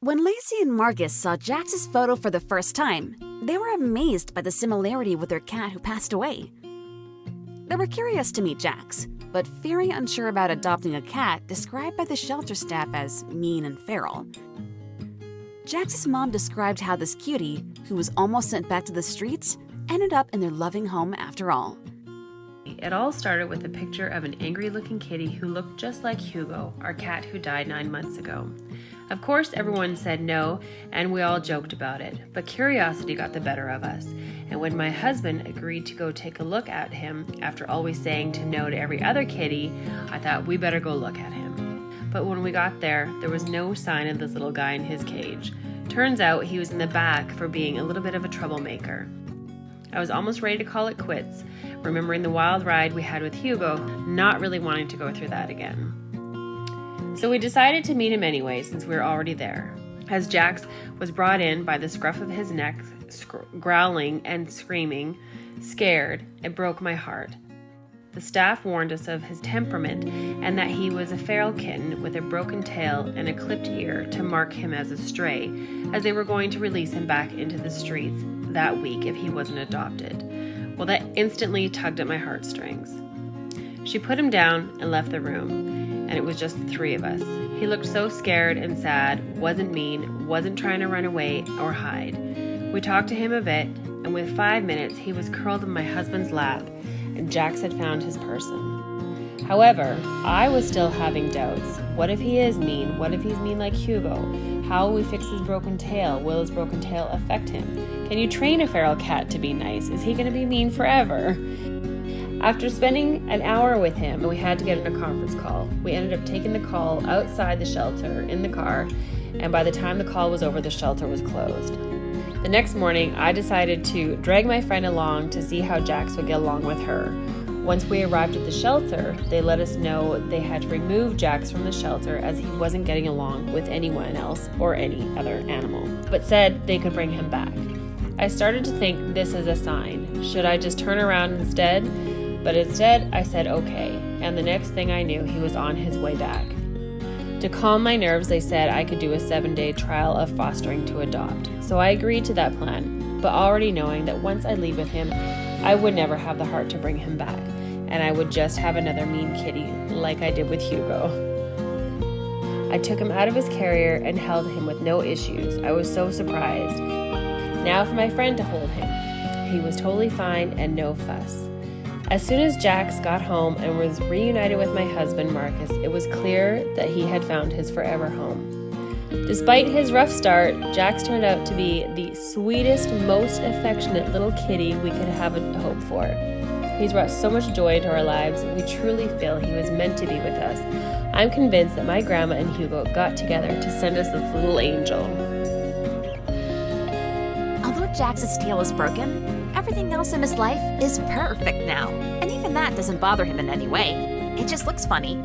When Lacy and Marcus saw Jax's photo for the first time, they were amazed by the similarity with their cat who passed away. They were curious to meet Jax, but very unsure about adopting a cat described by the shelter staff as mean and feral. Jax's mom described how this cutie, who was almost sent back to the streets, ended up in their loving home after all. It all started with a picture of an angry-looking kitty who looked just like Hugo, our cat who died 9 months ago. Of course, everyone said no, and we all joked about it, but curiosity got the better of us. And when my husband agreed to go take a look at him, after always saying to no to every other kitty, I thought we better go look at him. But when we got there was no sign of this little guy in his cage. Turns out he was in the back for being a little bit of a troublemaker. I was almost ready to call it quits, remembering the wild ride we had with Hugo, not really wanting to go through that again. So we decided to meet him anyway, since we were already there. As Jax was brought in by the scruff of his neck, growling and screaming, scared, it broke my heart. The staff warned us of his temperament and that he was a feral kitten with a broken tail and a clipped ear to mark him as a stray, as they were going to release him back into the streets that week if he wasn't adopted. Well, that instantly tugged at my heartstrings. She put him down and left the room, and it was just the three of us. He looked so scared and sad, wasn't mean, wasn't trying to run away or hide. We talked to him a bit, and with 5 minutes, he was curled in my husband's lap, and Jax had found his person. However, I was still having doubts. What if he is mean? What if he's mean like Hugo? How will we fix his broken tail? Will his broken tail affect him? Can you train a feral cat to be nice? Is he going to be mean forever? After spending an hour with him, we had to get on a conference call. We ended up taking the call outside the shelter in the car, and by the time the call was over, the shelter was closed. The next morning, I decided to drag my friend along to see how Jax would get along with her. Once we arrived at the shelter, they let us know they had to remove Jax from the shelter as he wasn't getting along with anyone else or any other animal, but said they could bring him back. I started to think this is a sign. Should I just turn around instead? But instead, I said okay, and the next thing I knew, he was on his way back. To calm my nerves, they said I could do a 7-day trial of fostering to adopt. So I agreed to that plan, but already knowing that once I leave with him, I would never have the heart to bring him back, and I would just have another mean kitty like I did with Hugo. I took him out of his carrier and held him with no issues. I was so surprised. Now for my friend to hold him. He was totally fine and no fuss. As soon as Jax got home and was reunited with my husband, Marcus, it was clear that he had found his forever home. Despite his rough start, Jax turned out to be the sweetest, most affectionate little kitty we could have hoped for. He's brought so much joy into our lives, we truly feel he was meant to be with us. I'm convinced that my grandma and Hugo got together to send us this little angel. Although Jax's tail is broken, everything else in his life is perfect now. And even that doesn't bother him in any way. It just looks funny.